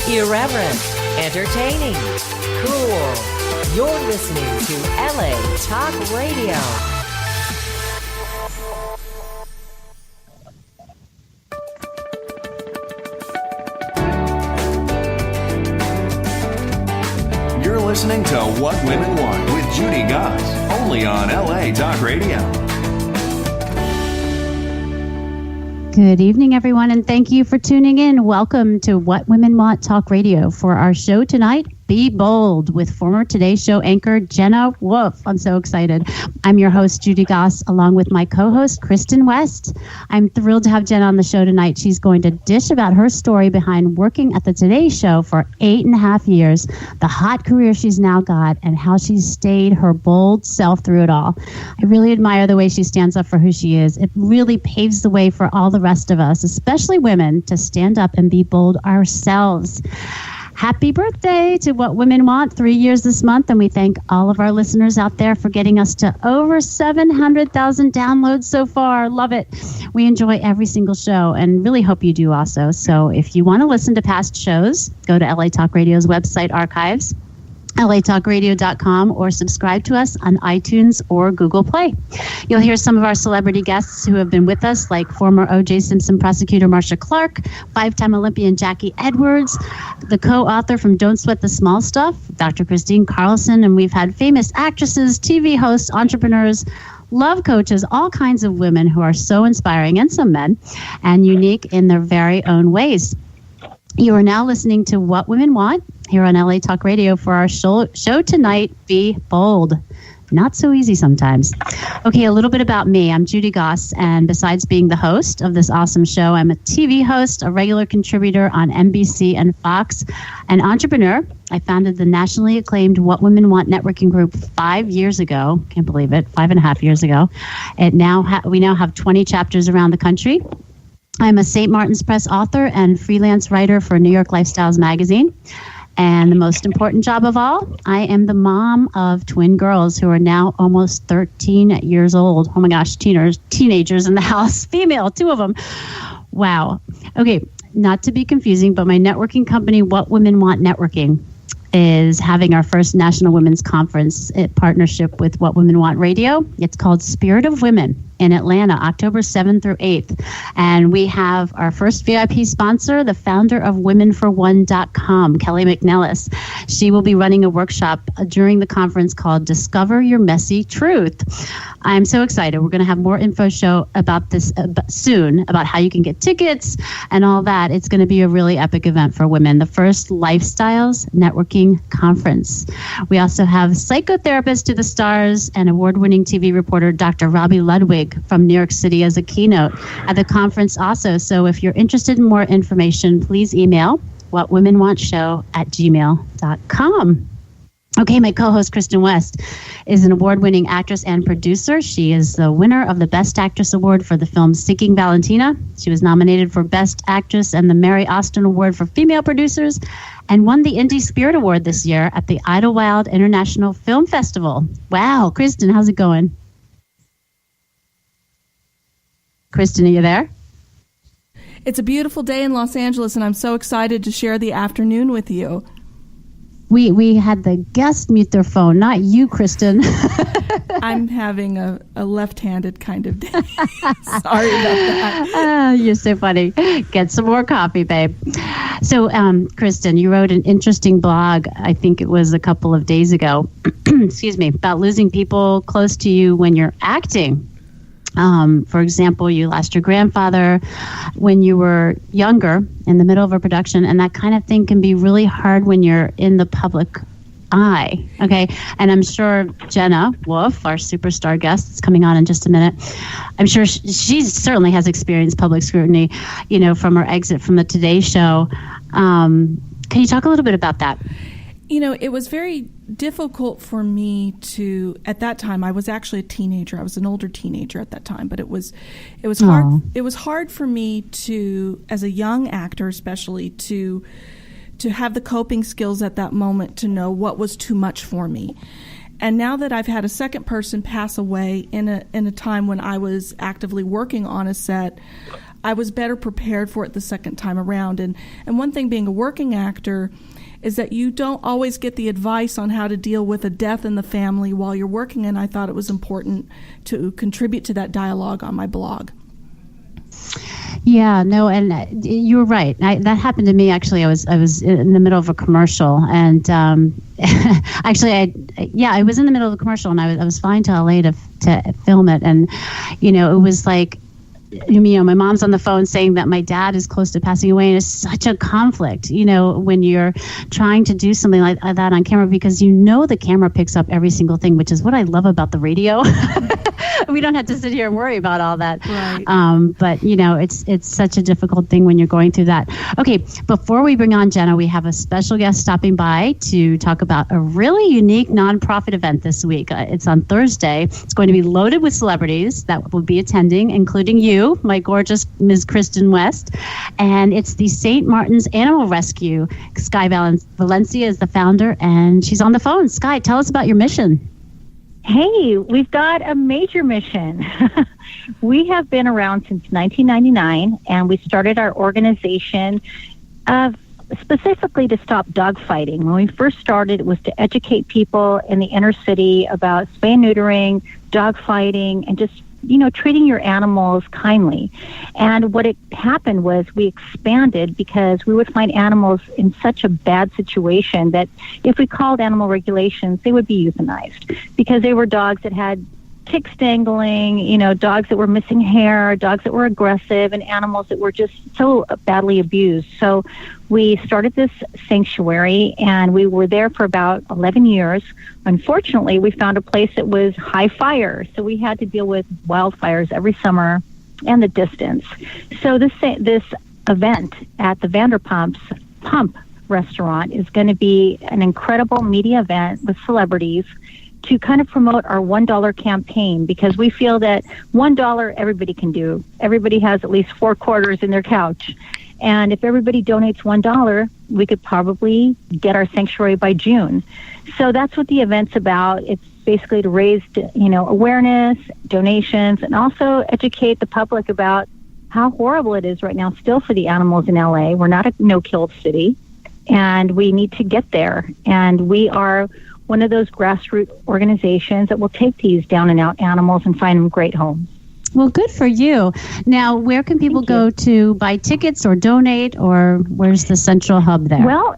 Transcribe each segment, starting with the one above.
Irreverent, entertaining, cool. You're listening to LA Talk Radio. You're listening to What Women Want with Judy Goss, only on LA Talk Radio. Good evening, everyone, and thank you for tuning in. Welcome to What Women Want Talk Radio. For our show tonight, Be Bold with former Today Show anchor Jenna Wolfe. I'm so excited. I'm your host, Judy Goss, along with my co-host, Kristin West. I'm thrilled to have Jenna on the show tonight. She's going to dish about her story behind working at the Today Show for 8.5 years, the hot career she's now got, and how she's stayed her bold self through it all. I really admire the way she stands up for who she is. It really paves the way for all the rest of us, especially women, to stand up and be bold ourselves. Happy birthday to What Women Want, 3 years this month, and we thank all of our listeners out there for getting us to over 700,000 downloads so far. Love it. We enjoy every single show and really hope you do also. So if you want to listen to past shows, go to LA Talk Radio's website archives, latalkradio.com, or subscribe to us on iTunes or Google Play. You'll hear some of our celebrity guests who have been with us, like former O.J. Simpson prosecutor Marcia Clark, five-time Olympian Jackie Edwards, the co-author from Don't Sweat the Small Stuff, Dr. Kristin Carlson, and we've had famous actresses, TV hosts, entrepreneurs, love coaches, all kinds of women who are so inspiring, and some men, and unique in their very own ways. You are now listening to What Women Want here on LA Talk Radio. For our show tonight, Be Bold. Not so easy sometimes. Okay, a little bit about me. I'm Judy Goss, and besides being the host of this awesome show, I'm a TV host, a regular contributor on NBC and Fox, an entrepreneur. I founded the nationally acclaimed What Women Want networking group 5 years ago. Can't believe it, 5.5 years ago. We now have 20 chapters around the country. I'm a St. Martin's Press author and freelance writer for New York Lifestyles magazine. And the most important job of all, I am the mom of twin girls who are now almost 13 years old. Oh my gosh, teenagers in the house, female, 2 of them. Wow. Okay, not to be confusing, but my networking company, What Women Want Networking, is having our first National Women's Conference in partnership with What Women Want Radio. It's called Spirit of Women in Atlanta, October 7th through 8th. And we have our first VIP sponsor, the founder of WomenForOne.com, Kelly McNellis. She will be running a workshop during the conference called Discover Your Messy Truth. I'm so excited. We're going to have more info show about this soon, about how you can get tickets and all that. It's going to be a really epic event for women, the first Lifestyles Networking Conference. We also have psychotherapist to the stars and award-winning TV reporter Dr. Robbie Ludwig from New York City as a keynote at the conference also. So if you're interested in more information, please email whatwomenwantshow@gmail.com. Okay, my co-host Kristin West is an award-winning actress and producer. She is the winner of the Best Actress Award for the film Seeking Valentina. She was nominated for Best Actress and the Mary Austin Award for Female Producers, and won the Indie Spirit Award this year at the Idlewild International Film Festival. Wow, Kristin, how's it going? Kristin, are you there? It's a beautiful day in Los Angeles, and I'm so excited to share the afternoon with you. We had the guest mute their phone, not you, Kristin. I'm having a left-handed kind of day. Sorry about that. You're so funny. Get some more coffee, babe. So, Kristin, you wrote an interesting blog, I think it was a couple of days ago, excuse me, about losing people close to you when you're acting. For example, you lost your grandfather when you were younger in the middle of a production, and that kind of thing can be really hard when you're in the public eye. Okay. And I'm sure Jenna Wolfe, our superstar guest that's coming on in just a minute, I'm sure she certainly has experienced public scrutiny, from her exit from the Today Show. Can you talk a little bit about that? It was very difficult for me to, at that time, I was actually a teenager. I was an older teenager at that time, but it was hard. It was hard for me to, as a young actor especially, to have the coping skills at that moment to know what was too much for me. And now that I've had a second person pass away in a time when I was actively working on a set, I was better prepared for it the second time around. And one thing being a working actor is that you don't always get the advice on how to deal with a death in the family while you're working, and I thought it was important to contribute to that dialogue on my blog. Yeah, no, and you were right. That happened to me. Actually, I was in the middle of a commercial, and actually, I was in the middle of a commercial, and I was flying to LA to film it, and it was like, my mom's on the phone saying that my dad is close to passing away, and it's such a conflict, when you're trying to do something like that on camera, because the camera picks up every single thing, which is what I love about the radio. We don't have to sit here and worry about all that. Right. But it's such a difficult thing when you're going through that. Okay, before we bring on Jenna, we have a special guest stopping by to talk about a really unique nonprofit event this week. It's on Thursday. It's going to be loaded with celebrities that will be attending, including you, my gorgeous Ms. Kristin West. And it's the St. Martin's Animal Rescue. Sky Valencia is the founder, and she's on the phone. Sky, tell us about your mission. Hey, we've got a major mission. We have been around since 1999, and we started our organization specifically to stop dog fighting. When we first started, it was to educate people in the inner city about spay and neutering, dog fighting, and just treating your animals kindly. And what it happened was we expanded because we would find animals in such a bad situation that if we called animal regulations, they would be euthanized because they were dogs that had tick strangling, dogs that were missing hair, dogs that were aggressive, and animals that were just so badly abused. So we started this sanctuary, and we were there for about 11 years. Unfortunately, we found a place that was high fire, so we had to deal with wildfires every summer and the distance. So this event at the Vanderpump's Pump Restaurant is going to be an incredible media event with celebrities to kind of promote our $1 campaign, because we feel that $1 everybody can do. Everybody has at least 4 quarters in their couch. And if everybody donates $1, we could probably get our sanctuary by June. So that's what the event's about. It's basically to raise, awareness, donations, and also educate the public about how horrible it is right now still for the animals in LA. We're not a no-kill city, and we need to get there. And we are one of those grassroots organizations that will take these down-and-out animals and find them great homes. Well, good for you. Now, where can people go to buy tickets or donate, or where's the central hub there? Well,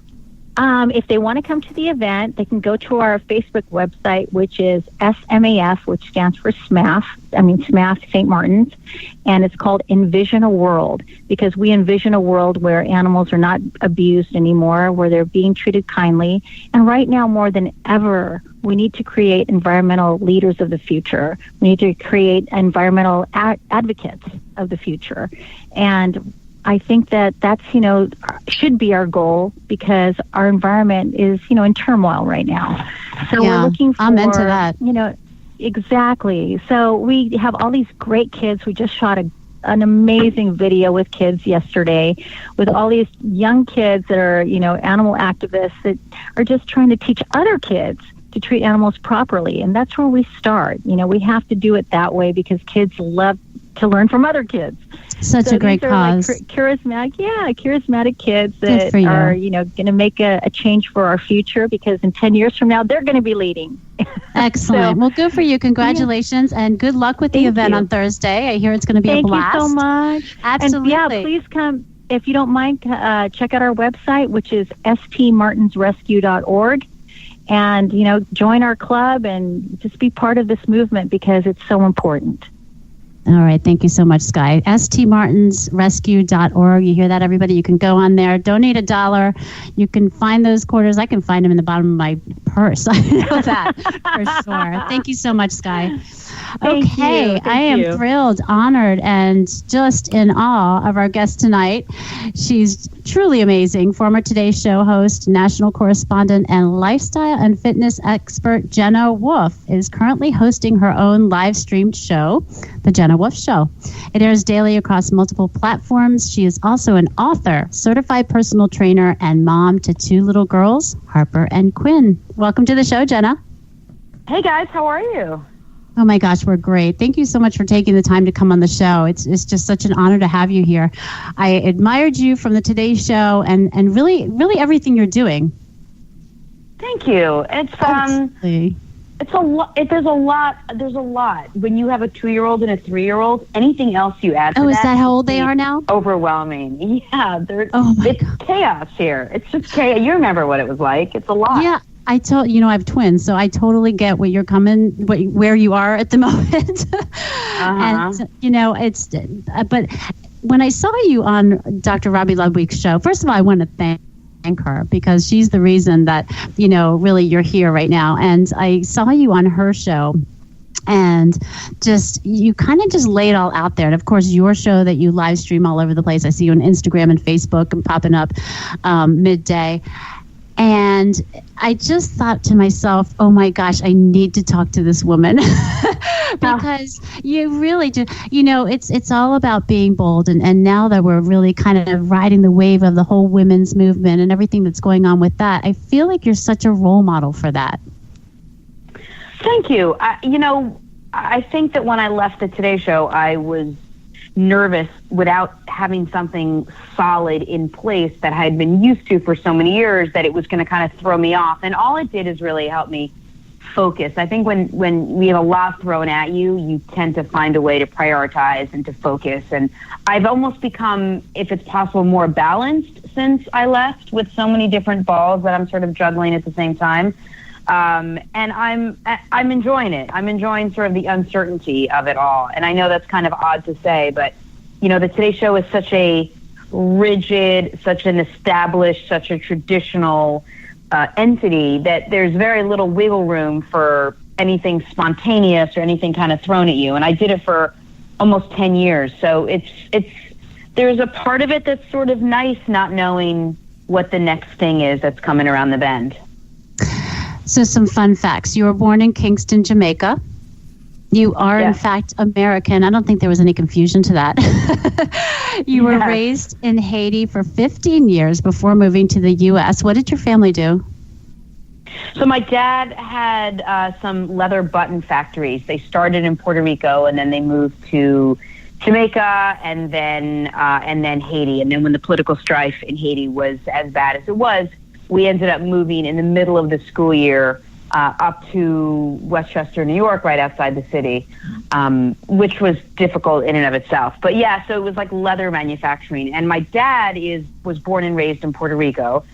if they want to come to the event, they can go to our Facebook website, which is SMAF, which stands for SMAF St. Martin's, and it's called Envision a World, because we envision a world where animals are not abused anymore, where they're being treated kindly. And right now, more than ever, we need to create environmental leaders of the future. We need to create environmental advocates of the future. And I think that's, should be our goal, because our environment is, in turmoil right now. So we're looking for, I'm into that. Exactly. So we have all these great kids. We just shot an amazing video with kids yesterday, with all these young kids that are, animal activists that are just trying to teach other kids to treat animals properly. And that's where we start. We have to do it that way, because kids love to learn from other kids. Such a great cause. Like charismatic kids that are, going to make a change for our future, because in 10 years from now, they're going to be leading. Excellent. Well, good for you. Congratulations, and good luck with the event on Thursday. I hear it's going to be a blast. Thank you so much. Absolutely. And please come. If you don't mind, check out our website, which is stmartinsrescue.org. And, join our club and just be part of this movement, because it's so important. All right. Thank you so much, Sky. stmartinsrescue.org. You hear that, everybody? You can go on there, donate $1. You can find those quarters. I can find them in the bottom of my purse. I know that for sure. Thank you so much, Sky. Okay. I am thrilled, honored, and just in awe of our guest tonight. She's truly amazing. Former Today Show host, national correspondent, and lifestyle and fitness expert Jenna Wolfe is currently hosting her own live-streamed show, The Jenna Wolfe Show. It airs daily across multiple platforms. She is also an author, certified personal trainer, and mom to 2 little girls, Harper and Quinn. Welcome to the show, Jenna. Hey, guys. How are you? Oh my gosh, we're great. Thank you so much for taking the time to come on the show. It's just such an honor to have you here. I admired you from the Today Show and really everything you're doing. Thank you. It's it's a lot. There's a lot. When you have a 2-year-old and a 3-year-old, anything else you add to that. Oh, is that how old they are now? Overwhelming. Yeah, it's chaos here. It's just chaos. You remember what it was like. It's a lot. Yeah. I have twins, so I totally get where you are at the moment. And, but when I saw you on Dr. Robbie Ludwig's show, first of all, I want to thank her because she's the reason that, really you're here right now. And I saw you on her show. And you kind of just lay it all out there. And of course, your show that you live stream all over the place. I see you on Instagram and Facebook and popping up midday. And I just thought to myself, oh my gosh, I need to talk to this woman because you really do. It's all about being bold. And now that we're really kind of riding the wave of the whole women's movement and everything that's going on with that, I feel like you're such a role model for that. Thank you. I think that when I left the Today Show, I was nervous without having something solid in place that I had been used to for so many years that it was going to kind of throw me off. And all it did is really help me focus. I think when we have a lot thrown at you, you tend to find a way to prioritize and to focus. And I've almost become, if it's possible, more balanced since I left with so many different balls that I'm sort of juggling at the same time. And I'm enjoying it. I'm enjoying sort of the uncertainty of it all. And I know that's kind of odd to say, but, the Today Show is such a rigid, such an established, such a traditional entity that there's very little wiggle room for anything spontaneous or anything kind of thrown at you. And I did it for almost 10 years. So there's a part of it that's sort of nice not knowing what the next thing is that's coming around the bend. So some fun facts. You were born in Kingston, Jamaica. You are, in fact, American. I don't think there was any confusion to that. You were raised in Haiti for 15 years before moving to the U.S. What did your family do? So my dad had some leather button factories. They started in Puerto Rico, and then they moved to Jamaica, and then Haiti. And then when the political strife in Haiti was as bad as it was, we ended up moving in the middle of the school year up to Westchester, New York, right outside the city, which was difficult in and of itself. But so it was like leather manufacturing. And my dad was born and raised in Puerto Rico.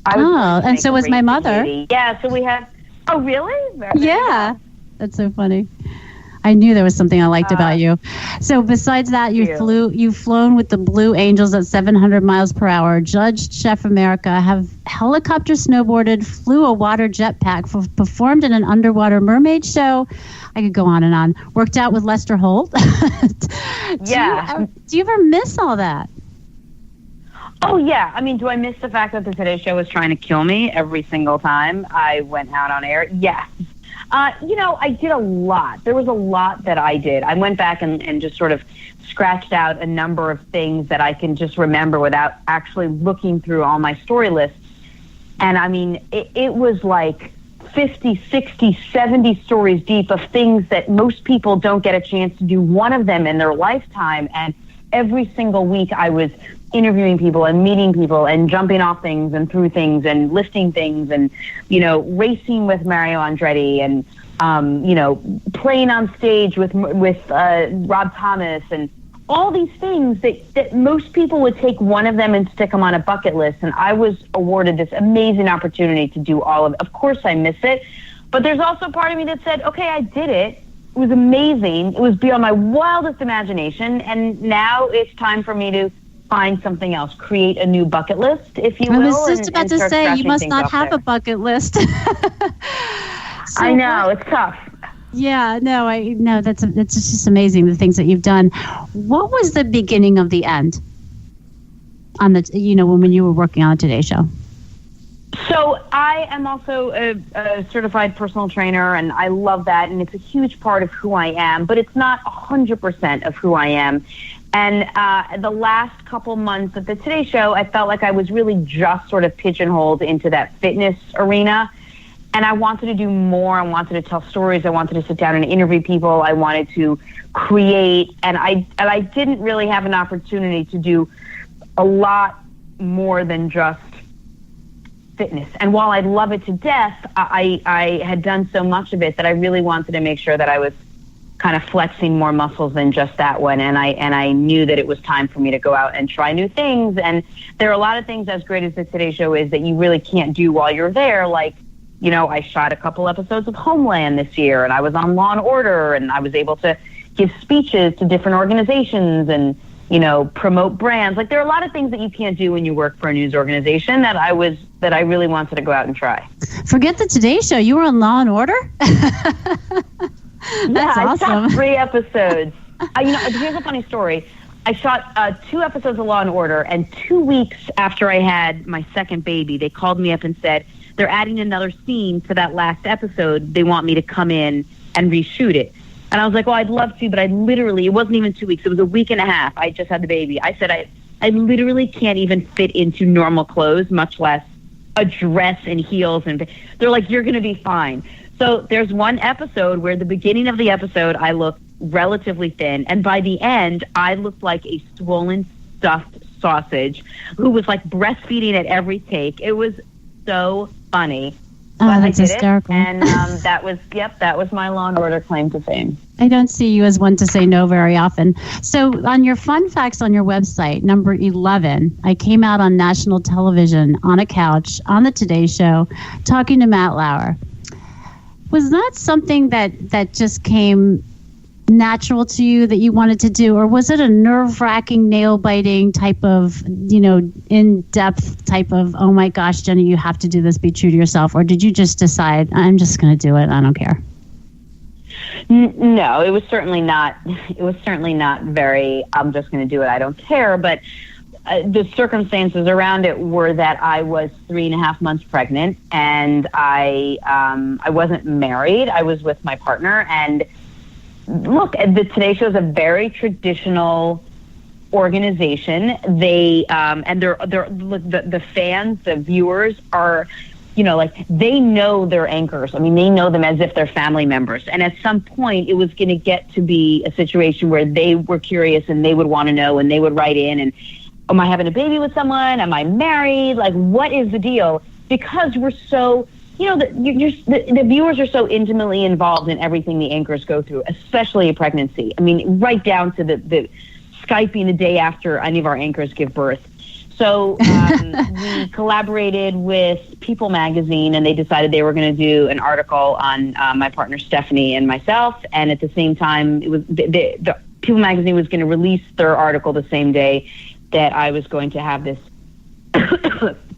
And so was my mother. Yeah, so we had... Oh, really? Yeah. That's so funny. I knew there was something I liked about you. So besides that, you've flown with the Blue Angels at 700 miles per hour, judged Chef America, have helicopter snowboarded, flew a water jetpack, performed in an underwater mermaid show. I could go on and on. Worked out with Lester Holt. Do you ever miss all that? Oh, yeah. I mean, do I miss the fact that the Today Show was trying to kill me every single time I went out on air? Yes. I did a lot. There was a lot that I did. I went back and just sort of scratched out a number of things that I can just remember without actually looking through all my story lists. And I mean, it was like 50, 60, 70 stories deep of things that most people don't get a chance to do one of them in their lifetime. And every single week I was interviewing people and meeting people and jumping off things and through things and lifting things and, racing with Mario Andretti and, playing on stage with Rob Thomas and all these things that most people would take one of them and stick them on a bucket list. And I was awarded this amazing opportunity to do all of it. Of course I miss it, but there's also part of me that said, okay, I did it. It was amazing. It was beyond my wildest imagination. And now it's time for me to find something else, create a new bucket list, if you will. I was just about to say, you must not have a bucket list. I know, it's tough. Yeah, no, that's just amazing, the things that you've done. What was the beginning of the end on the, when you were working on the Today Show? So I am also a certified personal trainer, and I love that, and it's a huge part of who I am, but it's not 100% of who I am. And the last couple months of the Today Show, I felt like I was really just sort of pigeonholed into that fitness arena. And I wanted to do more. I wanted to tell stories. I wanted to sit down and interview people. I wanted to create, and I didn't really have an opportunity to do a lot more than just fitness. And while I love it to death, I had done so much of it that I really wanted to make sure that I was kind of flexing more muscles than just that one. And I knew that it was time for me to go out and try new things. And there are a lot of things, as great as the Today Show is, that you really can't do while you're there. Like, you know, I shot a couple episodes of Homeland this year, and I was on Law and Order, and I was able to give speeches to different organizations and, you know, promote brands. Like, there are a lot of things that you can't do when you work for a news organization that I really wanted to go out and try. Forget the Today Show. You were on Law and Order? That's I awesome. shot 3 episodes. Here's a funny story. I shot 2 episodes of Law and Order, and 2 weeks after I had my second baby, they called me up and said, they're adding another scene to that last episode. They want me to come in and reshoot it. And I was like, well, I'd love to, but it wasn't even 2 weeks. It was a week and a half. I just had the baby. I said, I literally can't even fit into normal clothes, much less a dress and heels. And they're like, you're going to be fine. So there's one episode where the beginning of the episode, I looked relatively thin. And by the end, I looked like a swollen, stuffed sausage who was like breastfeeding at every take. It was so funny. Oh, that's hysterical. And that was my Law and Order claim to fame. I don't see you as one to say no very often. So on your fun facts on your website, number 11, I came out on national television on a couch on the Today Show talking to Matt Lauer. Was that something that just came natural to you that you wanted to do, or was it a nerve-wracking, nail-biting type of, you know, in-depth type of, oh my gosh, Jenna, you have to do this, be true to yourself, or did you just decide, I'm just going to do it, I don't care? No, it was certainly not. It was certainly not very, I'm just going to do it, I don't care, but the circumstances around it were that I was 3.5 months pregnant, and I wasn't married. I was with my partner, and look, the Today Show is a very traditional organization. They and the fans, the viewers are, you know, like, they know their anchors. I mean, they know them as if they're family members. And at some point, it was going to get to be a situation where they were curious and they would want to know, and they would write in and, am I having a baby with someone? Am I married? Like, what is the deal? Because we're so, you know, the viewers are so intimately involved in everything the anchors go through, especially a pregnancy. I mean, right down to the Skyping the day after any of our anchors give birth. So we collaborated with People Magazine, and they decided they were going to do an article on my partner Stephanie and myself. And at the same time, it was the People Magazine was going to release their article the same day that I was going to have this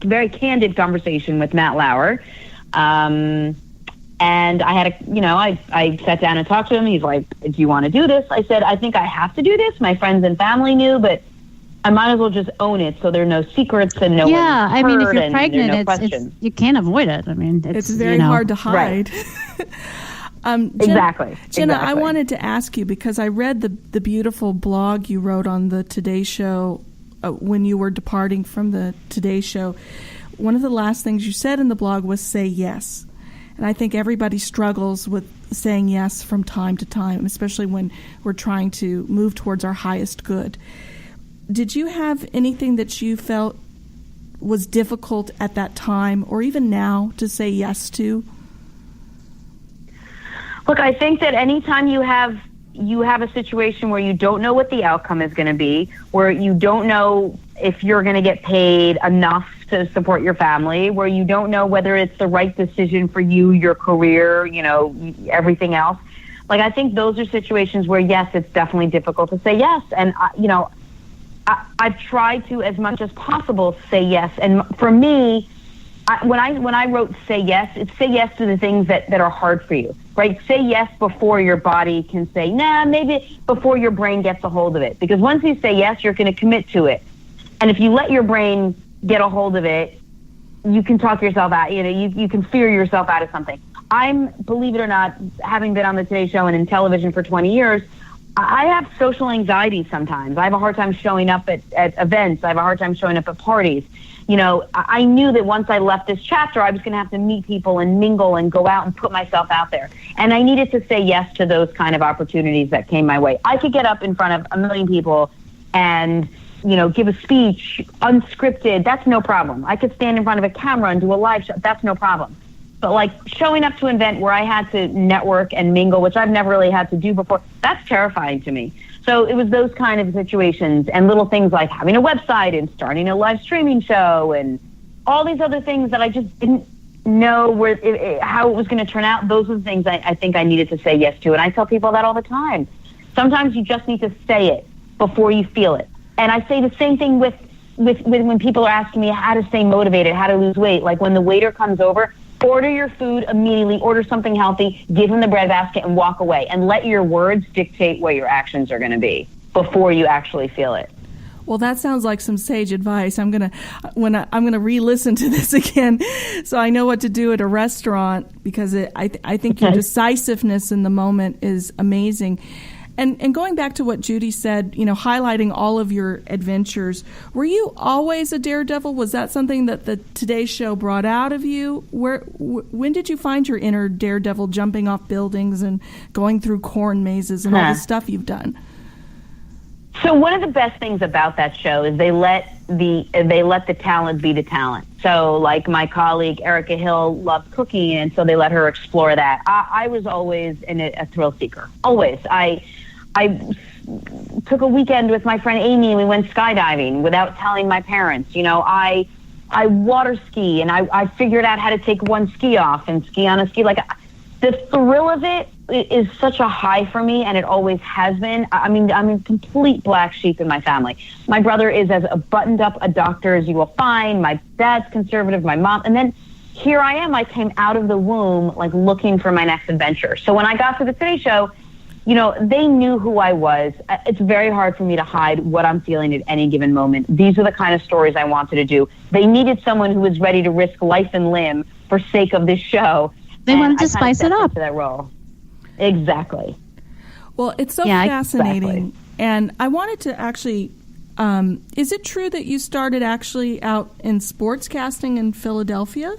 very candid conversation with Matt Lauer. And I had I sat down and talked to him. He's like, do you want to do this? I said, I think I have to do this. My friends and family knew, but I might as well just own it so there are no secrets and no one's heard. I mean, if you're pregnant, it's you can't avoid it. I mean, it's very hard to hide. Right. Exactly. Jenna, I wanted to ask you, because I read the beautiful blog you wrote on the Today Show when you were departing from the Today Show. One of the last things you said in the blog was say yes. And I think everybody struggles with saying yes from time to time, especially when we're trying to move towards our highest good. Did you have anything that you felt was difficult at that time, or even now, to say yes to? Look, I think that anytime you have a situation where you don't know what the outcome is going to be, where you don't know if you're going to get paid enough to support your family, where you don't know whether it's the right decision for you, your career, you know, everything else. Like, I think those are situations where, yes, it's definitely difficult to say yes. And, I've tried to, as much as possible, say yes. And for me, when I wrote say yes, it's say yes to the things that are hard for you, right? Say yes before your body can say, nah, maybe before your brain gets a hold of it. Because once you say yes, you're going to commit to it. And if you let your brain get a hold of it, you can talk yourself out, you can fear yourself out of something. Believe it or not, having been on the Today Show and in television for 20 years, I have social anxiety sometimes. I have a hard time showing up at events. I have a hard time showing up at parties. You know, I knew that once I left this chapter, I was going to have to meet people and mingle and go out and put myself out there. And I needed to say yes to those kind of opportunities that came my way. I could get up in front of 1 million people and, you know, give a speech unscripted. That's no problem. I could stand in front of a camera and do a live show. That's no problem. But like showing up to an event where I had to network and mingle, which I've never really had to do before, that's terrifying to me. So it was those kind of situations and little things like having a website and starting a live streaming show and all these other things that I just didn't know how it was going to turn out. Those were the things I think I needed to say yes to. And I tell people that all the time. Sometimes you just need to say it before you feel it. And I say the same thing with when people are asking me how to stay motivated, how to lose weight. Like when the waiter comes over, order your food immediately, order something healthy, give him the breadbasket and walk away, and let your words dictate what your actions are going to be before you actually feel it. Well, that sounds like some sage advice. I'm gonna re-listen to this again, so I know what to do at a restaurant, because I think your decisiveness in the moment is amazing. And going back to what Judy said, you know, highlighting all of your adventures, were you always a daredevil? Was that something that the Today Show brought out of you? When did you find your inner daredevil, jumping off buildings and going through corn mazes and all the stuff you've done? So one of the best things about that show is they let the talent be the talent. So like my colleague Erica Hill loved cooking, and so they let her explore that. I was always a thrill seeker. Always. I took a weekend with my friend Amy and we went skydiving without telling my parents. You know, I water ski, and I figured out how to take one ski off and ski on a ski. Like, the thrill of it is such a high for me, and it always has been. I mean, I'm a complete black sheep in my family. My brother is as buttoned up a doctor as you will find. My dad's conservative, my mom. And then here I am. I came out of the womb, like, looking for my next adventure. So when I got to the Today Show, you know, they knew who I was. It's very hard for me to hide what I'm feeling at any given moment. These are the kind of stories I wanted to do. They needed someone who was ready to risk life and limb for sake of this show. They wanted to spice it up. That role. Exactly. Well, it's so fascinating. Exactly. And I wanted to actually, is it true that you started actually out in sportscasting in Philadelphia?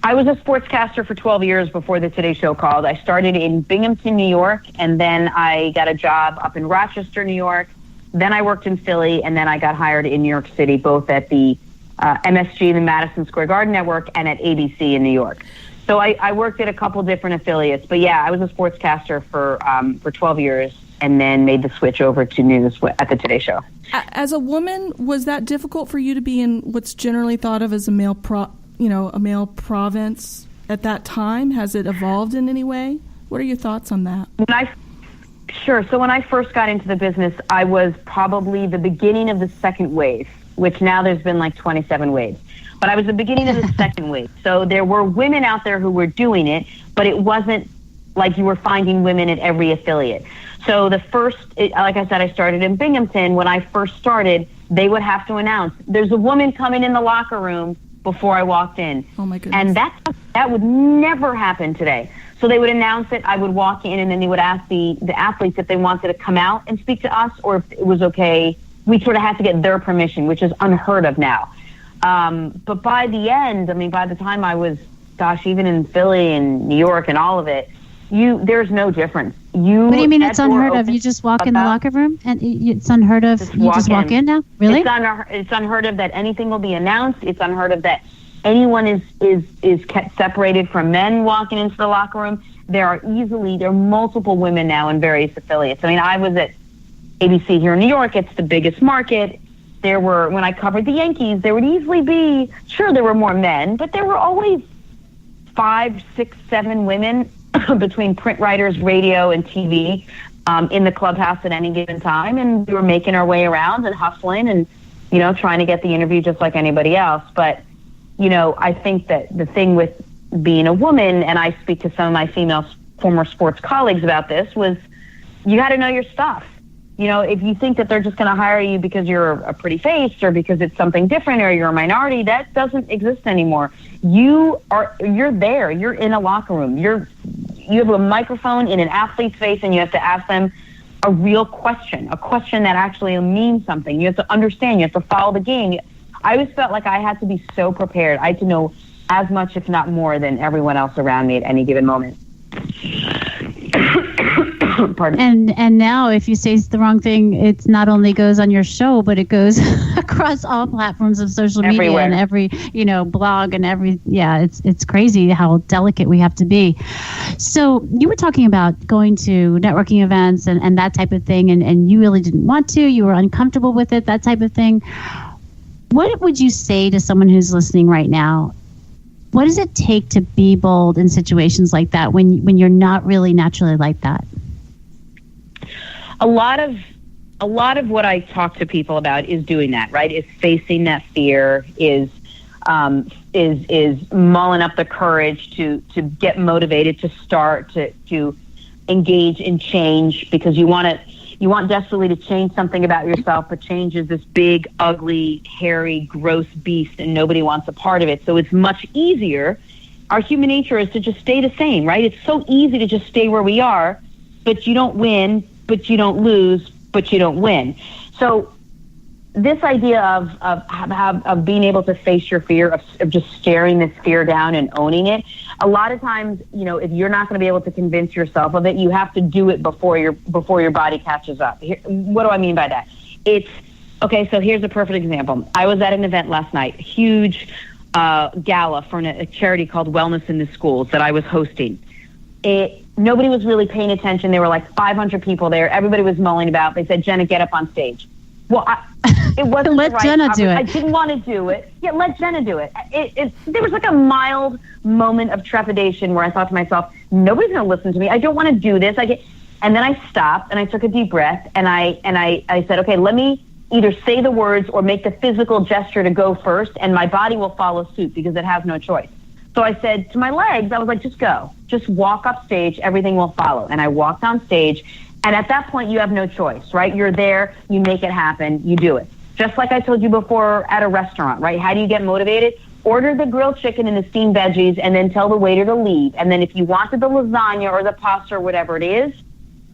I was a sportscaster for 12 years before the Today Show called. I started in Binghamton, New York, and then I got a job up in Rochester, New York. Then I worked in Philly, and then I got hired in New York City, both at the MSG, the Madison Square Garden Network, and at ABC in New York. So I worked at a couple different affiliates. But, yeah, I was a sportscaster for 12 years and then made the switch over to news at the Today Show. As a woman, was that difficult for you to be in what's generally thought of as a male province at that time? Has it evolved in any way? What are your thoughts on that? Sure. So when I first got into the business, I was probably the beginning of the second wave, which now there's been like 27 waves. But I was the beginning of the second wave. So there were women out there who were doing it, but it wasn't like you were finding women at every affiliate. So like I said, I started in Binghamton. When I first started, they would have to announce, there's a woman coming in the locker room before I walked in. Oh my goodness. And that would never happen today. So they would announce it, I would walk in, and then they would ask the athletes if they wanted to come out and speak to us or if it was okay. We sort of had to get their permission, which is unheard of now. But by the end, I mean, by the time I was, even in Philly and New York and all of it, there's no difference. What do you mean it's unheard of? You just walk in the locker room and it's unheard of? You just walk in now? Really? It's unheard of that anything will be announced. It's unheard of that anyone is kept separated from men walking into the locker room. There are multiple women now in various affiliates. I mean, I was at ABC here in New York. It's the biggest market. When I covered the Yankees, there would easily be, sure, there were more men, but there were always 5, 6, 7 women between print writers, radio, and TV in the clubhouse at any given time. And we were making our way around and hustling and, you know, trying to get the interview just like anybody else. But, you know, I think that the thing with being a woman, and I speak to some of my female former sports colleagues about this, was you got to know your stuff. You know, if you think that they're just going to hire you because you're a pretty face or because it's something different or you're a minority, that doesn't exist anymore. You're there. You're in a locker room. you have a microphone in an athlete's face and you have to ask them a real question, a question that actually means something. You have to understand. You have to follow the game. I always felt like I had to be so prepared. I had to know as much, if not more, than everyone else around me at any given moment. Pardon. And now if you say the wrong thing, it not only goes on your show, but it goes across all platforms of social media Everywhere. and every, blog and it's crazy how delicate we have to be. So you were talking about going to networking events and that type of thing, and you really didn't want to, you were uncomfortable with it, that type of thing. What would you say to someone who's listening right now? What does it take to be bold in situations like that when you're not really naturally like that? A lot of what I talk to people about is doing that, right? Is facing that fear, is mulling up the courage to get motivated, to start, to engage in change, because you want desperately to change something about yourself, but change is this big, ugly, hairy, gross beast, and nobody wants a part of it. So it's much easier. Our human nature is to just stay the same, right? It's so easy to just stay where we are, but you don't win, but you don't lose, but you don't win. So this idea of being able to face your fear, of just staring this fear down and owning it, a lot of times, if you're not going to be able to convince yourself of it, you have to do it before your body catches up. What do I mean by that? So here's a perfect example. I was at an event last night, huge gala for a charity called Wellness in the Schools that I was hosting. Nobody was really paying attention. There were like 500 people there. Everybody was mulling about. They said, Jenna, get up on stage. Well, it wasn't let right. Jenna do it. I didn't want to do it. Yeah, let Jenna do it. There was like a mild moment of trepidation where I thought to myself, nobody's going to listen to me. I don't want to do this. And then I stopped and I took a deep breath and I said, okay, let me either say the words or make the physical gesture to go first, and my body will follow suit because it has no choice. So I said to my legs, I was like, just go. Just walk up stage. Everything will follow. And I walked on stage. And at that point, you have no choice, right? You're there. You make it happen. You do it. Just like I told you before at a restaurant, right? How do you get motivated? Order the grilled chicken and the steamed veggies and then tell the waiter to leave. And then if you wanted the lasagna or the pasta or whatever it is,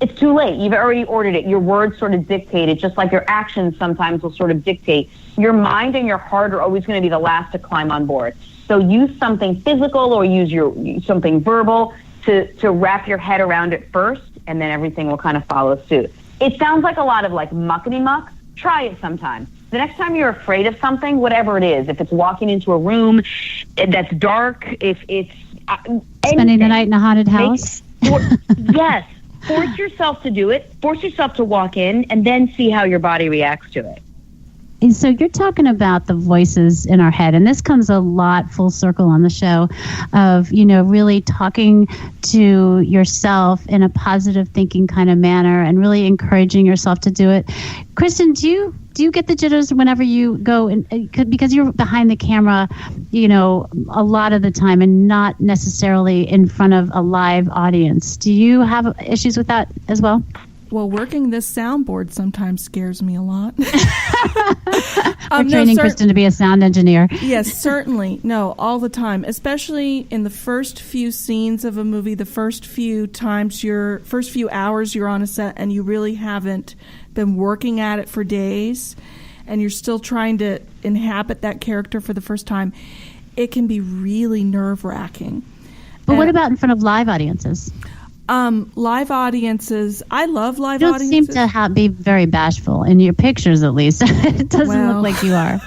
it's too late. You've already ordered it. Your words sort of dictate it, just like your actions sometimes will sort of dictate. Your mind and your heart are always going to be the last to climb on board. So use something physical or use something verbal to wrap your head around it first, and then everything will kind of follow suit. It sounds like a lot of like muckety-muck. Try it sometime. The next time you're afraid of something, whatever it is, if it's walking into a room that's dark, if it's spending the night in a haunted house. Yes. Force yourself to do it. Force yourself to walk in and then see how your body reacts to it. And so you're talking about the voices in our head, and this comes a lot full circle on the show of, really talking to yourself in a positive thinking kind of manner and really encouraging yourself to do it. Kristin, do you get the jitters whenever you go because you're behind the camera, a lot of the time and not necessarily in front of a live audience? Do you have issues with that as well? Well, working this soundboard sometimes scares me a lot. We're training Kristin to be a sound engineer. Yes, certainly. No, all the time, especially in the first few scenes of a movie, the first few hours you're on a set and you really haven't been working at it for days and you're still trying to inhabit that character for the first time. It can be really nerve-wracking. But what about in front of live audiences? Live audiences. I love live you don't audiences. seem to be very bashful in your pictures, at least. It doesn't look like you are.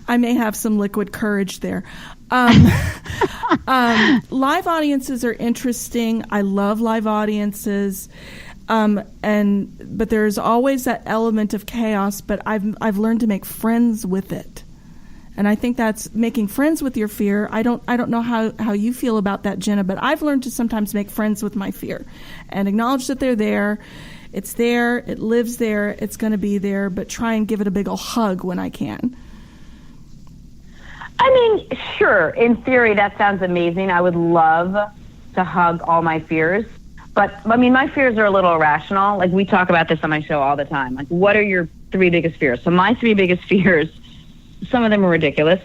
I may have some liquid courage there. Live audiences are interesting. I love live audiences. But there's always that element of chaos, but I've learned to make friends with it. And I think that's making friends with your fear. I don't know how you feel about that, Jenna, but I've learned to sometimes make friends with my fear and acknowledge that they're there. It's there. It lives there. It's going to be there, but try and give it a big ol' hug when I can. I mean, sure. In theory, that sounds amazing. I would love to hug all my fears. But, I mean, my fears are a little irrational. Like, we talk about this on my show all the time. Like, what are your 3 biggest fears? So my 3 biggest fears, some of them are ridiculous.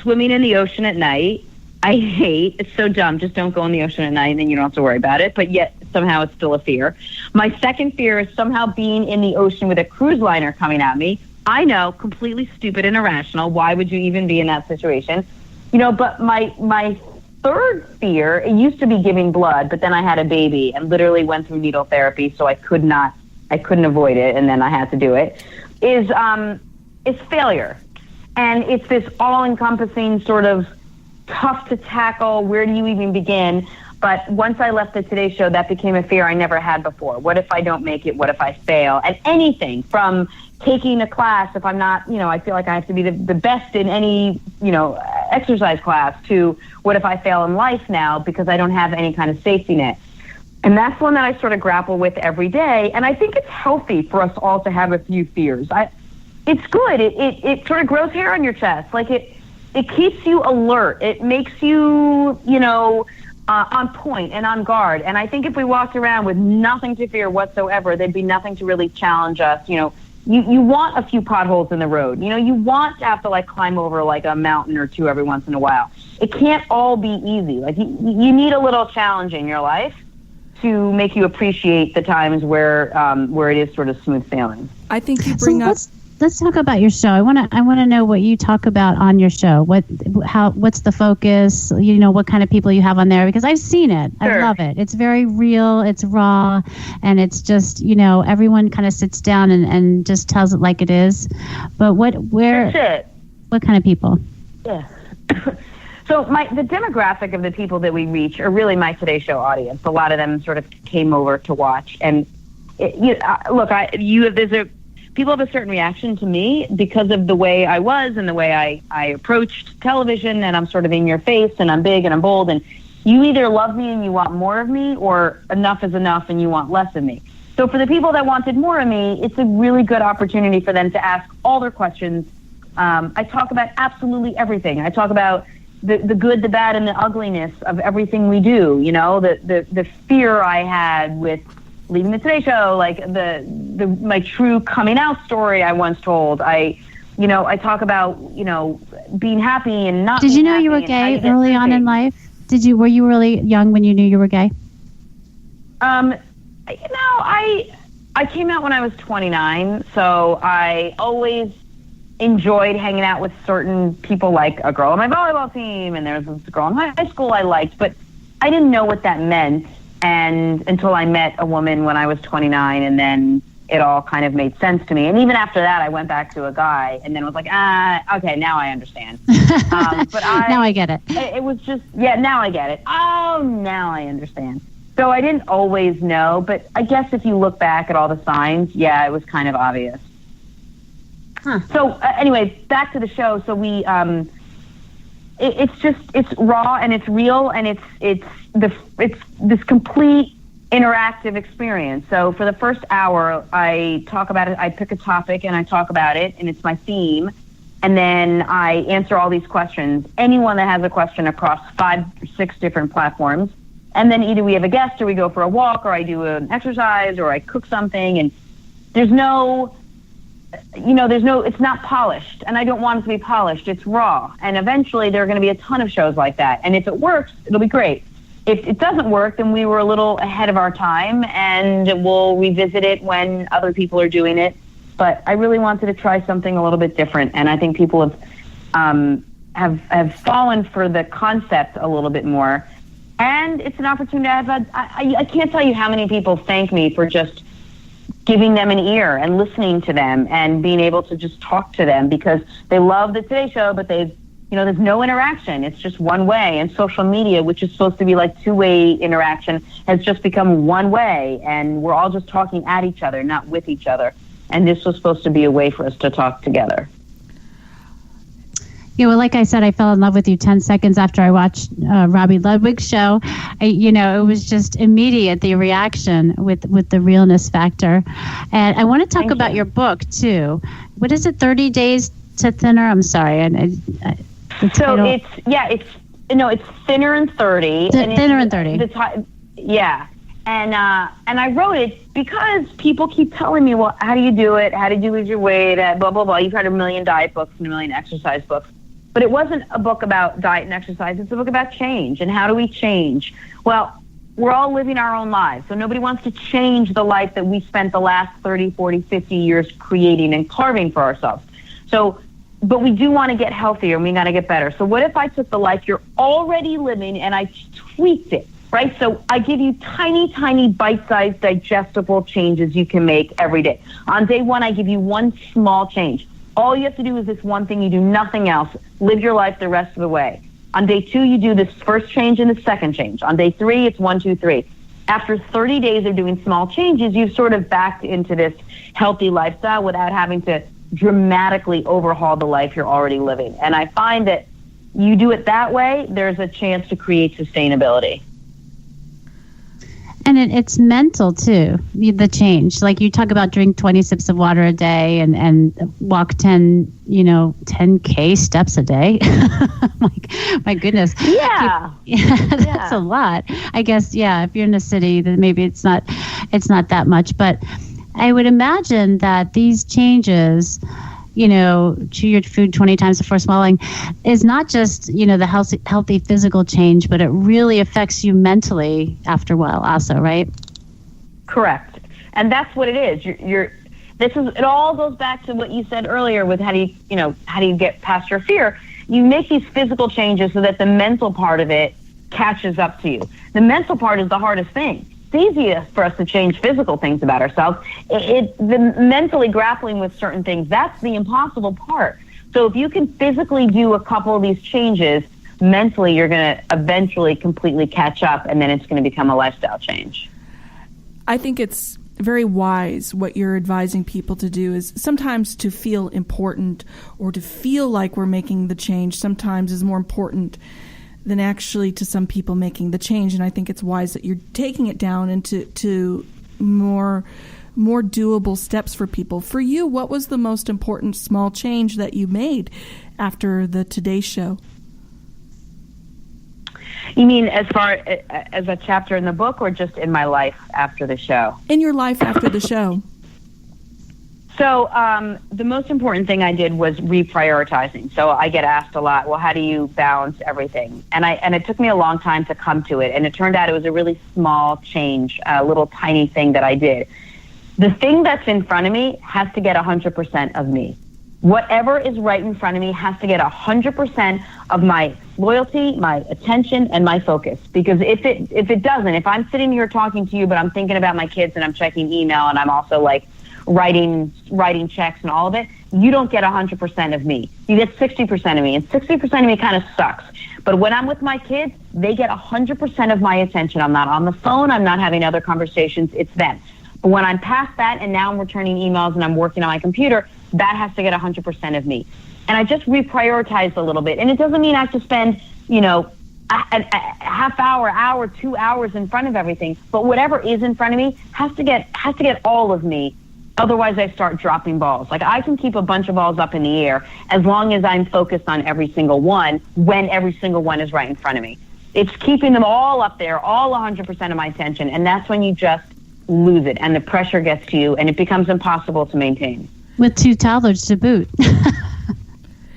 Swimming in the ocean at night, I hate. It's so dumb. Just don't go in the ocean at night and then you don't have to worry about it. But yet somehow it's still a fear. My second fear is somehow being in the ocean with a cruise liner coming at me. I know, completely stupid and irrational. Why would you even be in that situation? But my third fear, it used to be giving blood, but then I had a baby and literally went through needle therapy, so I couldn't avoid it, and then I had to do it, is failure. And it's this all-encompassing sort of tough to tackle, where do you even begin? But once I left the Today Show, that became a fear I never had before. What if I don't make it? What if I fail? And anything from taking a class, if I'm not, I feel like I have to be the best in any, exercise class, to what if I fail in life now because I don't have any kind of safety net? And that's one that I sort of grapple with every day. And I think it's healthy for us all to have a few fears. It's good. It sort of grows hair on your chest. Like it keeps you alert. It makes you, on point and on guard. And I think if we walked around with nothing to fear whatsoever, there'd be nothing to really challenge us. You want a few potholes in the road. You want to have to climb over a mountain or two every once in a while. It can't all be easy. You need a little challenge in your life to make you appreciate the times where it is sort of smooth sailing. I think you bring up. Let's talk about your show. I want to know what you talk about on your show. What's the focus? What kind of people you have on there, because I've seen it. Sure. I love it. It's very real. It's raw, and it's just everyone kind of sits down and just tells it like it is. But what kind of people? Yeah. So the demographic of the people that we reach are really my Today Show audience. A lot of them sort of came over to watch, and people have a certain reaction to me because of the way I was and the way I approached television, and I'm sort of in your face and I'm big and I'm bold, and you either love me and you want more of me, or enough is enough and you want less of me. So for the people that wanted more of me, it's a really good opportunity for them to ask all their questions. I talk about absolutely everything. I talk about the good, the bad, and the ugliness of everything we do. The fear I had with leaving the Today Show, my true coming out story I once told. I talk about, being happy and not. Did you know you were gay early on in life? Were you really young when you knew you were gay? I came out when I was 29, so I always enjoyed hanging out with certain people, like a girl on my volleyball team, and there was this girl in high school I liked, but I didn't know what that meant. And until I met a woman when I was 29, and then it all kind of made sense to me. And even after that, I went back to a guy and then was like, okay, now I understand. But now I get it. It was just, now I get it. Oh, now I understand. So I didn't always know, but I guess if you look back at all the signs, it was kind of obvious. Huh. So anyway, back to the show. So we, it's raw and it's real, and it's this complete interactive experience. So for the first hour, I talk about it. I pick a topic and I talk about it, and it's my theme. And then I answer all these questions. Anyone that has a question across 5 or 6 different platforms. And then either we have a guest, or we go for a walk, or I do an exercise, or I cook something. And it's not polished, and I don't want it to be polished. It's raw. And eventually there are going to be a ton of shows like that. And if it works, it'll be great. If it doesn't work, then we were a little ahead of our time, and we'll revisit it when other people are doing it. But I really wanted to try something a little bit different, and I think people have fallen for the concept a little bit more. And it's an opportunity. I can't tell you how many people thank me for just giving them an ear and listening to them and being able to just talk to them, because they love the Today Show, but there's no interaction. It's just one way. And social media, which is supposed to be like two-way interaction, has just become one way. And we're all just talking at each other, not with each other. And this was supposed to be a way for us to talk together. Like I said, I fell in love with you 10 seconds after I watched Robbie Ludwig's show. It was just immediate, the reaction with the realness factor. And I want to talk about your book, too. What is it, 30 Days to Thinner? I'm sorry. It's Thinner and 30. Thinner and 30. And I wrote it because people keep telling me, well, how do you do it? How did you lose your weight? Blah, blah, blah. You've heard a million diet books and a million exercise books. But it wasn't a book about diet and exercise. It's a book about change. And how do we change? Well, we're all living our own lives. So nobody wants to change the life that we spent the last 30, 40, 50 years creating and carving for ourselves. So, but we do want to get healthier and we got to get better. So what if I took the life you're already living and I tweaked it, right? So I give you tiny, tiny bite-sized digestible changes you can make every day. On day one, I give you one small change. All you have to do is this one thing. You do nothing else. Live your life the rest of the way. On day 2, you do this first change and the second change. On day 3, it's 1, 2, 3. After 30 days of doing small changes, you've sort of backed into this healthy lifestyle without having to dramatically overhaul the life you're already living. And I find that you do it that way, there's a chance to create sustainability. And it's mental too, the change. Like you talk about drink 20 sips of water a day and walk 10K steps a day. Like, my goodness. Yeah. That's a lot. I guess, if you're in a city, then maybe it's not that much. But I would imagine that these changes, chew your food 20 times before swallowing, is not just, the healthy physical change, but it really affects you mentally after a while also, right? Correct. And that's what it is. It all goes back to what you said earlier with how do you get past your fear? You make these physical changes so that the mental part of it catches up to you. The mental part is the hardest thing. It's easiest for us to change physical things about ourselves. The mentally grappling with certain things, that's the impossible part. So if you can physically do a couple of these changes, mentally you're going to eventually completely catch up, and then it's going to become a lifestyle change. I think it's very wise what you're advising people to do is sometimes to feel important or to feel like we're making the change sometimes is more important than actually to some people making the change. And I think it's wise that you're taking it down into more doable steps for people. For you, what was the most important small change that you made after the Today Show? You mean as far as a chapter in the book or just in my life after the show? In your life after the show. So the most important thing I did was reprioritizing. So I get asked a lot, well, how do you balance everything? And it took me a long time to come to it. And it turned out it was a really small change, a little tiny thing that I did. The thing that's in front of me has to get 100% of me. Whatever is right in front of me has to get 100% of my loyalty, my attention, and my focus. Because if it doesn't, if I'm sitting here talking to you, but I'm thinking about my kids and I'm checking email and I'm also like writing checks and all of it, you don't get 100% of me. You get 60% of me, and 60% of me kind of sucks. But when I'm with my kids, they get 100% of my attention. I'm not on the phone. I'm not having other conversations. It's them. But when I'm past that and now I'm returning emails and I'm working on my computer, that has to get 100% of me. And I just reprioritized a little bit. And it doesn't mean I have to spend, a half hour, 2 hours in front of everything. But whatever is in front of me has to get all of me. Otherwise, I start dropping balls. Like, I can keep a bunch of balls up in the air as long as I'm focused on every single one when every single one is right in front of me. It's keeping them all up there, all 100% of my attention, and that's when you just lose it, and the pressure gets to you, and it becomes impossible to maintain. With 2 toddlers to boot.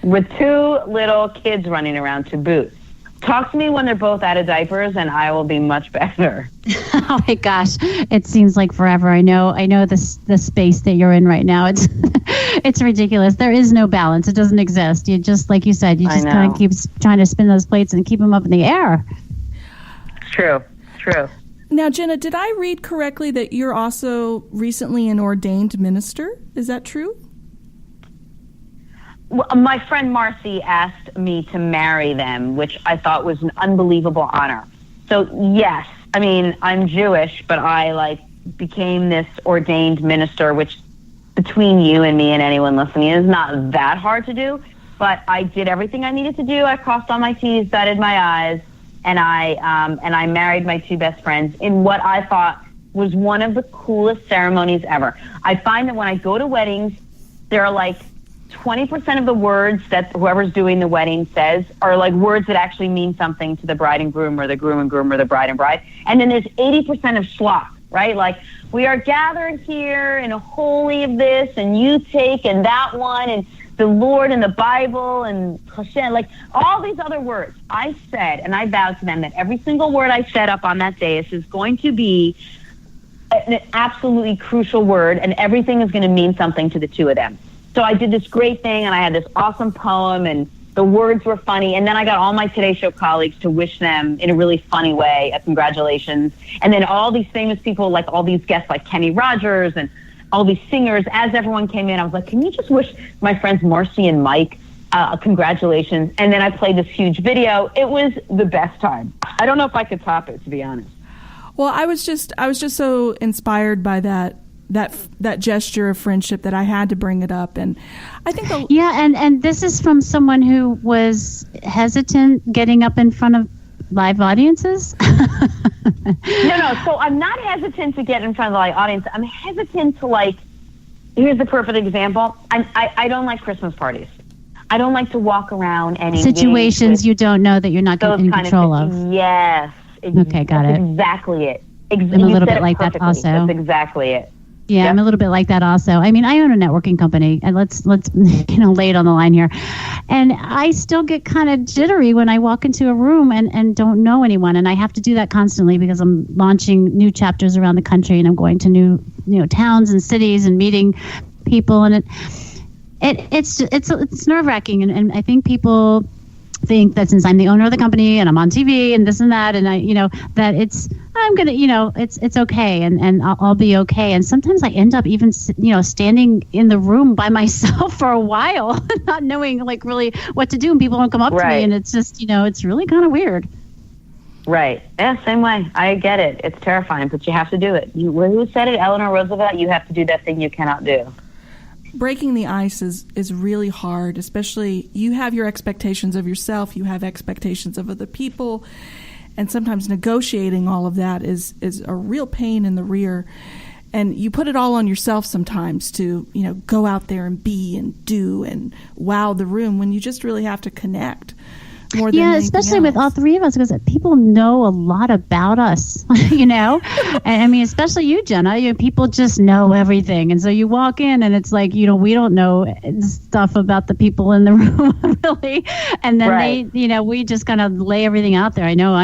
With 2 little kids running around to boot. Talk to me when they're both out of diapers, and I will be much better. Oh my gosh, it seems like forever. I know the space that you're in right now. It's ridiculous. There is no balance. It doesn't exist. You just, like you said, you just kind of keep trying to spin those plates and keep them up in the air. True. Now, Jenna, did I read correctly that you're also recently an ordained minister? Is that true? Well, my friend Marcy asked me to marry them, which I thought was an unbelievable honor. So, yes, I mean, I'm Jewish, but I became this ordained minister, which between you and me and anyone listening is not that hard to do. But I did everything I needed to do. I crossed all my T's, dotted my I's, and I married my 2 best friends in what I thought was one of the coolest ceremonies ever. I find that when I go to weddings, there are 20% of the words that whoever's doing the wedding says are words that actually mean something to the bride and groom, or the groom and groom, or the bride and bride. And then there's 80% of schlock, right? We are gathered here in a holy of this, and you take and that one, and the Lord and the Bible and Hashem, like all these other words. I said, and I vowed to them that every single word I said up on that dais is going to be an absolutely crucial word, and everything is going to mean something to the two of them. So I did this great thing, and I had this awesome poem, and the words were funny, and then I got all my Today Show colleagues to wish them in a really funny way a congratulations. And then all these famous people, like all these guests like Kenny Rogers and all these singers, as everyone came in, I was like, can you just wish my friends Marcy and Mike congratulations? And then I played this huge video. It was the best time. I don't know if I could top it, to be honest. Well, I was just so inspired by that gesture of friendship that I had to bring it up. And I think and this is from someone who was hesitant getting up in front of live audiences. No. So I'm not hesitant to get in front of the live audience. I'm hesitant to here's the perfect example. I don't like Christmas parties. I don't like to walk around and situations you don't know that you're not in control of. Yes. Okay, got it. Exactly it. I'm a little bit like that also. That's exactly it. Yeah, yep. I'm a little bit like that also. I mean, I own a networking company, and let's lay it on the line here. And I still get kind of jittery when I walk into a room and don't know anyone, and I have to do that constantly because I'm launching new chapters around the country, and I'm going to new towns and cities and meeting people, and it's nerve-wracking, and I think people think that since I'm the owner of the company and I'm on TV and this and that, and that it's okay and I'll be okay. And sometimes I end up even standing in the room by myself for a while, not knowing really what to do, and people don't come up to me, and it's just it's really kind of weird. Right. Yeah, same way. I get it. It's terrifying, but you have to do it. Who said it? Eleanor Roosevelt. You have to do that thing you cannot do. Breaking the ice is really hard, especially you have your expectations of yourself, you have expectations of other people, and sometimes negotiating all of that is a real pain in the rear. And you put it all on yourself sometimes to, go out there and be and do and wow the room when you just really have to connect. More than especially else. With all three of us, because people know a lot about us, and I mean, especially you, Jenna, people just know everything. And so you walk in and it's like, we don't know stuff about the people in the room really. And then they, we just kind of lay everything out there. I know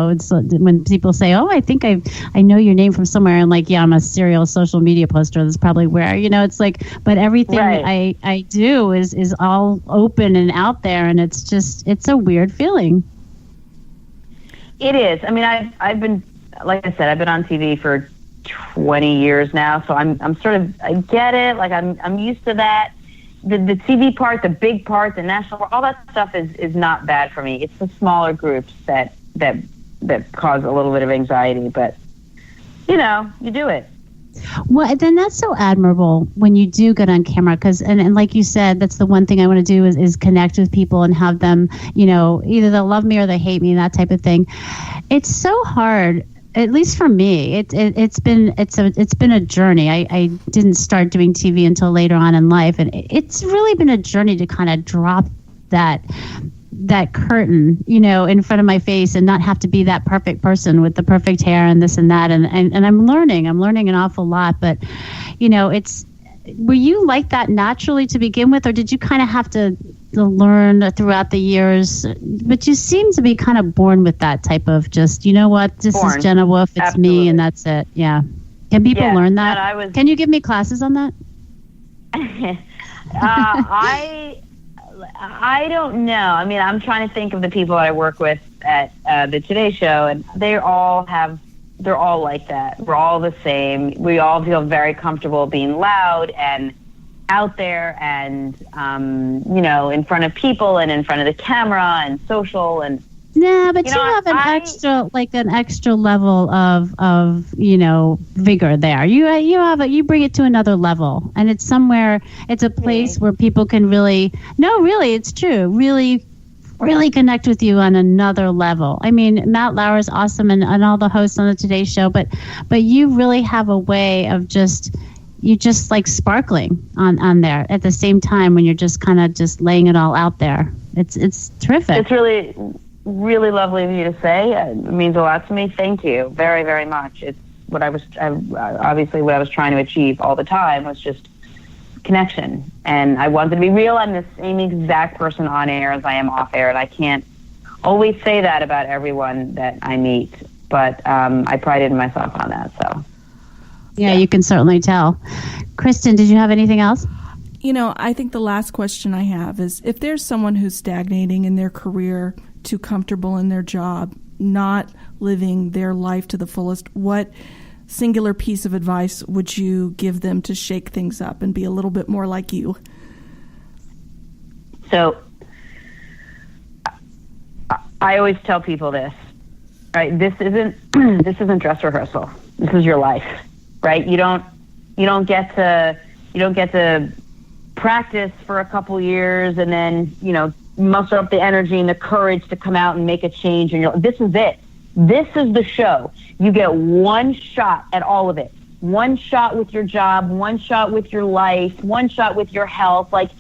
it's when people say, oh, I think I know your name from somewhere. And I'm a serial social media poster. That's probably where, it's like, but everything I do is all open and out there. And it's a weird feeling. It is. I mean, I've been, like I said, I've been on TV for 20 years now, so I'm sort of, I get it. I'm used to that. The TV part, the big part, the national part, all that stuff is not bad for me. It's the smaller groups that cause a little bit of anxiety, but you do it. Well, then that's so admirable when you do get on camera, because and like you said, that's the one thing I want to do is connect with people and have them, either they'll love me or they hate me, that type of thing. It's so hard, at least for me. It's been a journey. I didn't start doing TV until later on in life, and it's really been a journey to kind of drop that curtain, in front of my face and not have to be that perfect person with the perfect hair and this and that. And I'm learning an awful lot, but were you like that naturally to begin with, or did you kind of have to learn throughout the years? But you seem to be kind of born with that type of just, this is Jenna Wolfe, it's Absolutely. Me, and that's it. Yeah. Can people learn that? Can you give me classes on that? I don't know. I mean, I'm trying to think of the people that I work with at the Today Show, and they're all like that. We're all the same. We all feel very comfortable being loud and out there and, in front of people and in front of the camera and social and. Yeah, but you have an extra level of vigor there. You bring it to another level, and it's somewhere. It's a place where people can really. No, really, it's true. Really, really connect with you on another level. I mean, Matt Lauer is awesome, and all the hosts on the Today Show, but you really have a way of you're just like sparkling on there at the same time when you're just kind of just laying it all out there. It's terrific. It's really. Really lovely of you to say. It means a lot to me. Thank you very, very much. It's what I was trying to achieve all the time was just connection. And I wanted to be real. I'm the same exact person on air as I am off air, and I can't always say that about everyone that I meet, but I prided myself on that. So, yeah, you can certainly tell. Kristin, did you have anything else? I think the last question I have is, if there's someone who's stagnating in their career, too comfortable in their job, not living their life to the fullest, what singular piece of advice would you give them to shake things up and be a little bit more like you? So I always tell people this, right? This isn't dress rehearsal. This is your life, right? You don't get to practice for a couple years and then, muster up the energy and the courage to come out and make a change. And this is it. This is the show. You get one shot at all of it. One shot with your job, one shot with your life, one shot with your health. Like,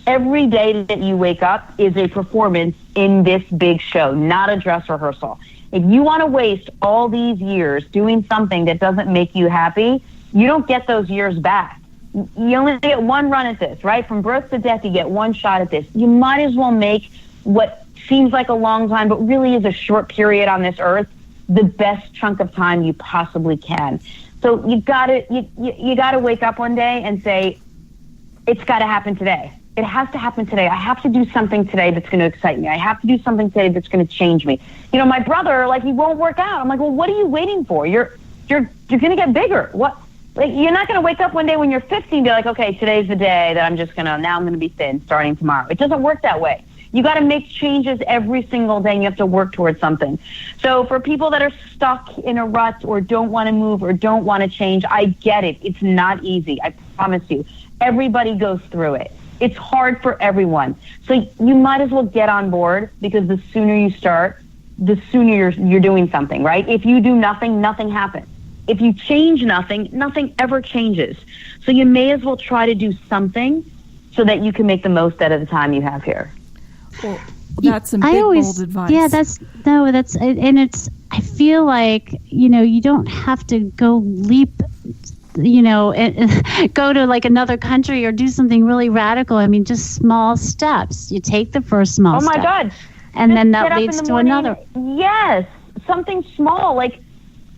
every day that you wake up is a performance in this big show, not a dress rehearsal. If you want to waste all these years doing something that doesn't make you happy, you don't get those years back. You only get one run at this, right? From birth to death, you get one shot at this. You might as well make what seems like a long time, but really is a short period on this earth, the best chunk of time you possibly can. So you gotta wake up one day and say, it's got to happen today. It has to happen today. I have to do something today that's going to excite me. I have to do something today that's going to change me. My brother, he won't work out. I'm like, well, what are you waiting for? You're going to get bigger. What? You're not going to wake up one day when you're 50 and be like, okay, today's the day that I'm going to be thin starting tomorrow. It doesn't work that way. You got to make changes every single day, and you have to work towards something. So for people that are stuck in a rut or don't want to move or don't want to change, I get it. It's not easy. I promise you. Everybody goes through it. It's hard for everyone. So you might as well get on board, because the sooner you start, the sooner you're doing something, right? If you do nothing, nothing happens. If you change nothing, nothing ever changes. So you may as well try to do something so that you can make the most out of the time you have here. Well, that's some bold advice. Yeah, I feel like, you don't have to go leap, go to another country or do something really radical. I mean, just small steps. You take the first small step. Oh my God. And then that leads to another. Yes. Something small,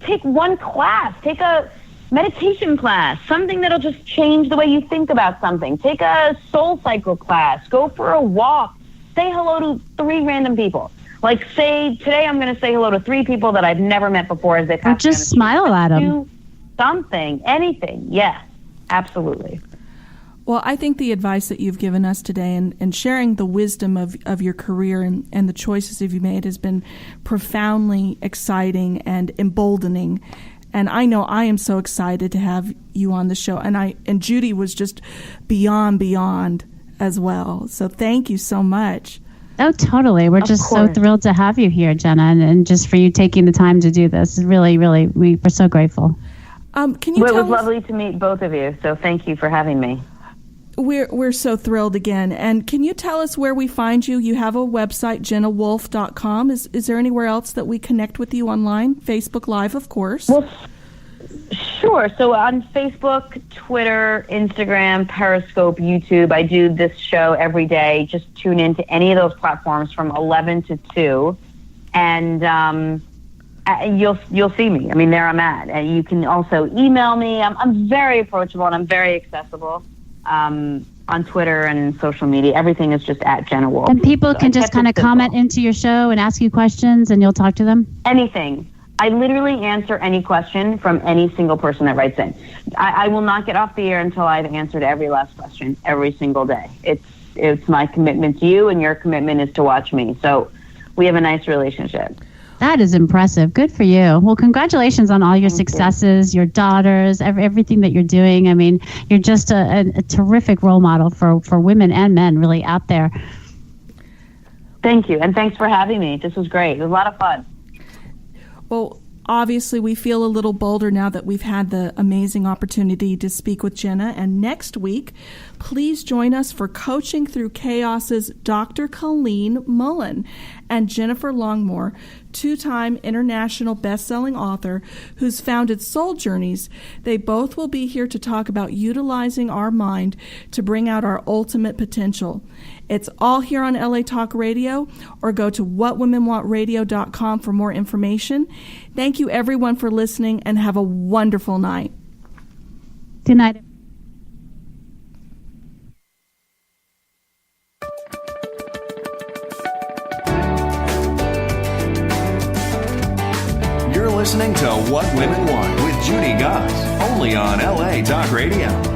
take one class, take a meditation class, something that'll just change the way you think about something. Take a soul cycle class, go for a walk, say hello to 3 random people. Say, today I'm going to say hello to 3 people that I've never met before as they pass. Or just smile at them. Do something, anything. Yes, absolutely. Well, I think the advice that you've given us today and sharing the wisdom of your career and the choices that you've made has been profoundly exciting and emboldening. And I know I am so excited to have you on the show. And Judy was just beyond as well. So thank you so much. Oh, totally. We're just so thrilled to have you here, Jenna, and just for you taking the time to do this. Really, really, we're so grateful. It was lovely to meet both of you. So thank you for having me. We're so thrilled again. And can you tell us where we find you? You have a website, jennawolfe.com. Is there anywhere else that we connect with you online? Facebook Live, of course. Well, sure. So on Facebook, Twitter, Instagram, Periscope, YouTube, I do this show every day. Just tune into any of those platforms from 11 to 2. And you'll see me. I mean, there I'm at. And you can also email me. I'm very approachable and I'm very accessible. On Twitter and social media, everything is just at Jenna Wolfe. And people can just kind of comment into your show and ask you questions, and you'll talk to them? Anything. I literally answer any question from any single person that writes in. I will not get off the air until I've answered every last question every single day. It's my commitment to you, and your commitment is to watch me. So we have a nice relationship. That is impressive. Good for you. Well, congratulations on all your successes, your daughters, everything that you're doing. I mean, you're just a terrific role model for women and men really out there. Thank you. And thanks for having me. This was great. It was a lot of fun. Well, obviously, we feel a little bolder now that we've had the amazing opportunity to speak with Jenna. And next week, please join us for Coaching Through Chaos's Dr. Colleen Mullen and Jennifer Longmore two-time international best-selling author who's founded Soul Journeys. They both will be here to talk about utilizing our mind to bring out our ultimate potential. It's all here on LA Talk Radio, or go to whatwomenwantradio.com for more information. Thank you, everyone, for listening, and have a wonderful night. Good night. You're listening to What Women Want with Judy Goss, only on LA Talk Radio.